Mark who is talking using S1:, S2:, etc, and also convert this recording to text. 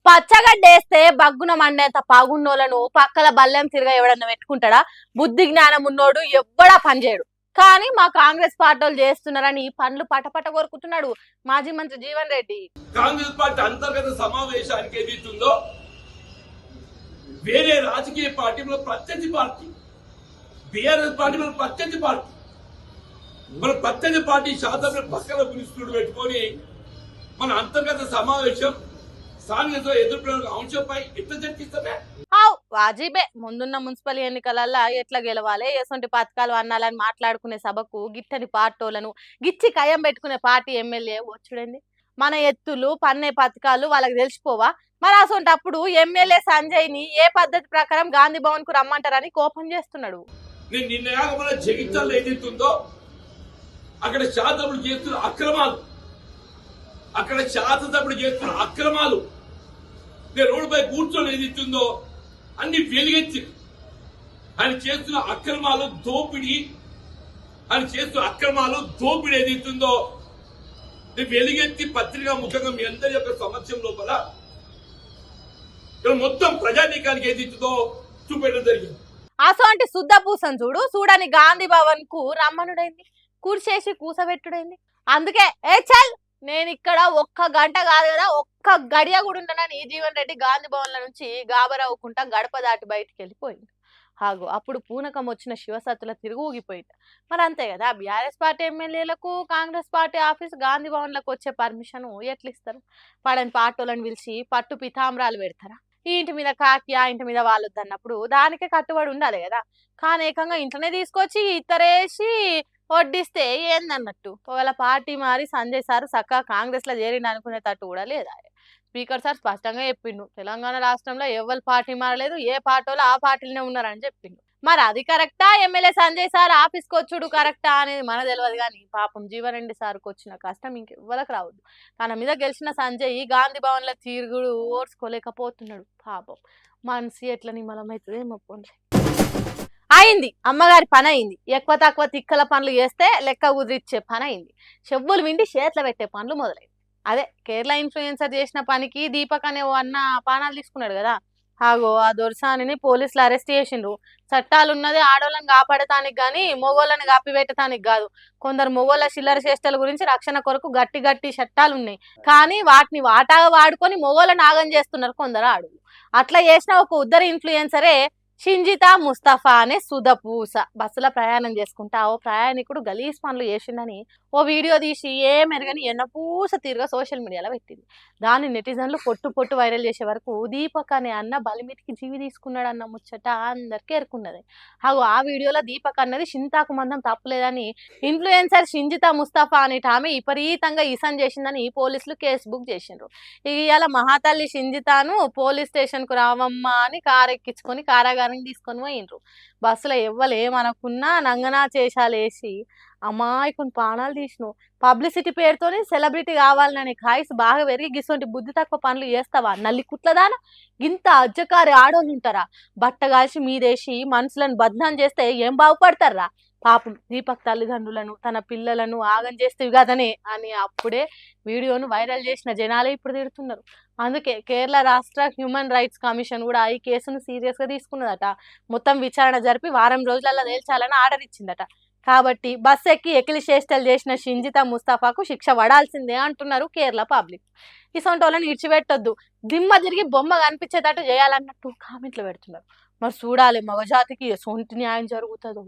S1: పచ్చగడ్డేస్తే బగ్గున మండేంత పాగున్నోళ్ళను పక్కల బల్లెం తిరగ ఎవడన్నా పెట్టుకుంటాడా? బుద్ధి జ్ఞానం ఉన్నోడు ఎవ్వడా పనిచేయడు. కానీ మా కాంగ్రెస్ పార్టీలు చేస్తున్నారని పండ్లు పటపట కోరుకుంటున్నాడు మాజీ మంత్రి జీవన్ రెడ్డి.
S2: కాంగ్రెస్ పార్టీ అంతర్గత సమావేశానికి ఏదైతుందో వేరే రాజకీయ పార్టీలో ప్రత్యర్థి పార్టీ, బీఆర్ఎస్ పార్టీ మన ప్రత్యర్థి పార్టీ, మన ప్రత్యర్థి పార్టీ శాతం పక్కన పిలుస్తుడు పెట్టుకొని మన అంతర్గత సమావేశం స్థానిక ఎదుర్కొన్న అంశంపై ఎట్లా చర్చిస్తామే?
S1: వాజిబే ముందున్న మున్సిపల్ ఎన్నికలల్లా ఎట్లా గెలవాలి, ఎసొంటి పథకాలు అన్నాలని మాట్లాడుకునే సభకు గిట్టని పార్టీలను గిచ్చి కయం పెట్టుకునే పార్టీ ఎమ్మెల్యే వచ్చుడండి. మన ఎత్తులు పన్నే పథకాలు వాళ్ళకి తెలిసిపోవా? మరి అసొంటప్పుడు ఎమ్మెల్యే సంజయ్ ని ఏ పద్ధతి ప్రకారం గాంధీ భవన్ కు రమ్మంటారని కోపం చేస్తున్నాడు.
S2: నేను నిన్న జగిత్యాలలో ఏదైతుందో అక్కడ శాసనసభ్యులు చేస్తున్న అక్రమాలు, అక్కడ శాసనసభ్యులు చేస్తున్న అక్రమాలు, నేను రోడ్డుపై కూర్చొని ఏదైతుందో అన్ని వెలుగెత్తి ఆయన చేస్తున్న అక్రమాలు దోపిడీ, ఆయన చేస్తున్న అక్రమాలు దోపిడీ ఏదైతుందో వెలుగెత్తి పత్రికా ముఖంగా మీ అందరి యొక్క సమస్య లోపల మొత్తం ప్రజానీకానికి ఏదైతుందో చూపెట్టడం జరిగింది.
S1: అసోంటి శుద్ధపూసం చూడని గాంధీ భవన్ కు రమ్మనుడైంది, కూర్చేసి కూసబెట్టుడైంది. అందుకే చల్ నేను ఇక్కడ ఒక్క గంట కాదు కదా, ఒక్క గడియ కూడా ఉండనని జీవన్ రెడ్డి గాంధీ భవన్ల నుంచి గాబరవ్వకుండా గడప దాటి బయటికి వెళ్ళిపోయింది. అప్పుడు పూనకం వచ్చిన శివసత్తుల తిరుగు ఊగిపోయింది. మరి అంతే కదా, బీఆర్ఎస్ పార్టీ ఎమ్మెల్యేలకు కాంగ్రెస్ పార్టీ ఆఫీస్ గాంధీ భవన్లకు వచ్చే పర్మిషన్ ఎట్లా ఇస్తారు? పడని పార్టీలను పిలిచి పట్టు పితాంబరాలు పెడతారా? ఈ ఇంటి మీద కాకి ఆ ఇంటి మీద వాళ్ళొద్దు అన్నప్పుడు దానికే కట్టుబడి ఉండాలి కదా. కానీ ఏకంగా ఇంట్లోనే తీసుకొచ్చి ఇతరేసి వడ్డిస్తే ఏందన్నట్టు. ఒకవేళ పార్టీ మారి సంజయ్ సార్ చక్కగా కాంగ్రెస్ లో చేరిండు అనుకునేటట్టు కూడా లేదా? స్పీకర్ సార్ స్పష్టంగా చెప్పిండు, తెలంగాణ రాష్ట్రంలో ఎవరు పార్టీ మారలేదు, ఏ పార్టీలో ఆ పార్టీలోనే ఉన్నారని చెప్పిండు. మరి అది కరెక్టా, ఎమ్మెల్యే సంజయ్ సార్ ఆఫీస్కి వచ్చుడు కరెక్టా అనేది మన తెలియదు. కానీ పాపం జీవన్రెడ్డి సార్కి వచ్చిన కష్టం ఇంకెవ్వరికి రావద్దు. తన మీద గెలిచిన సంజయ్ గాంధీ భవన్లో తిరుగుడు ఓర్చుకోలేకపోతున్నాడు. పాపం మనసి ఎట్లా నిమ్మలమవుతుంది ఏమో. అయింది, అమ్మగారి పని అయింది. ఎక్కువ తక్కువ తిక్కల పనులు చేస్తే లెక్క కుదిరిచ్చే పని అయింది. చెవులు విండి చేతులు పెట్టే పనులు మొదలైంది. అదే కేరళ ఇన్ఫ్లుయెన్సర్ చేసిన పనికి దీపక్ అనే అన్న పానాలు తీసుకున్నాడు కదా. ఆ దొరసాని పోలీసులు అరెస్ట్ చేసిండ్రు. చట్టాలు ఉన్నది ఆడోళ్ళని కాపాడటానికి గాని మొగోళ్ళని కాపిపెట్టడానికి కాదు. కొందరు మొగోళ్ళ చిల్లర చేష్టల గురించి రక్షణ కొరకు గట్టి గట్టి చట్టాలు ఉన్నాయి. కానీ వాటిని వాటాగా వాడుకొని మొగోళ్ళని నాగం చేస్తున్నారు కొందరు ఆడోళ్ళు. అట్లా చేసిన ఒక ఉద్దరి ఇన్ఫ్లుయెన్సరే షింజితా ముస్తఫా అనే సుధపూస. బస్సులో ప్రయాణం చేసుకుంటా ఓ ప్రయాణికుడు గలీజ్ పనులు చేసిండని ఓ వీడియో తీసి మెరుగని ఎన్నపూస తీరుగా సోషల్ మీడియాలో పెట్టింది. దాన్ని నెటిజన్లు పొట్టు వైరల్ చేసే వరకు దీపక్ అనే అన్న బలిమిటికి జీవి తీసుకున్నాడు అన్న ముచ్చట అందరికీ ఎరుకున్నది. ఆ వీడియోలో దీపక్ అన్నది షింతాకు మందం తప్పులేదని ఇన్ఫ్లుయెన్సర్ షింజితా ముస్తఫా అనేట ఆమె విపరీతంగా ఇసం చేసిందని పోలీసులు కేసు బుక్ చేసిండ్రు. ఇవాళ మహాతల్లి షింజితాను పోలీస్ స్టేషన్ కు రావమ్మా అని కారెక్కించుకొని కారాగారం తీసుకొని పోయిండ్రు. బస్సులో ఎవ్వరు ఏమనుకున్నా నంగనా చేశాలేసి అమాయకుని ప్రాణాలు తీసిను. పబ్లిసిటీ పేరుతోని సెలబ్రిటీ కావాలనే కాయస్ బాగా పెరిగి గిసొంటి బుద్ధి తక్కువ పనులు చేస్తావా? నల్లి కుట్లదానా గింత అజ్జకారి ఆడోళ్ళు ఉంటారా? బట్ట కాల్చి మీదేసి మనుషులను బద్నాం చేస్తే ఏం బాగుపడతారా? పాపం దీపక్ తల్లిదండ్రులను తన పిల్లలను ఆగం చేస్తేవి కదనే అని అప్పుడే వీడియోను వైరల్ చేసిన జనాలే ఇప్పుడు తిడుతున్నారు. అందుకే కేరళ రాష్ట్ర హ్యూమన్ రైట్స్ కమిషన్ కూడా ఈ కేసును సీరియస్ గా తీసుకున్నదట. మొత్తం విచారణ జరిపి వారం రోజులలో తేల్చాలని ఆర్డర్ ఇచ్చిందట. కాబట్టి బస్ ఎక్కి ఎకిలి చేష్టలు చేసిన షింజితా ముస్తఫాకు శిక్ష పడాల్సిందే అంటున్నారు కేరళ పబ్లిక్. ఇసొంటి వాళ్ళని ఇడిచిపెట్టొద్దు, దిమ్మ తిరిగి బొమ్మ కనిపించేటట్టు చేయాలన్నట్టు కామెంట్లు పెడుతున్నారు. మరి చూడాలి మగజాతికి ఎసొంటి న్యాయం జరుగుతుందో.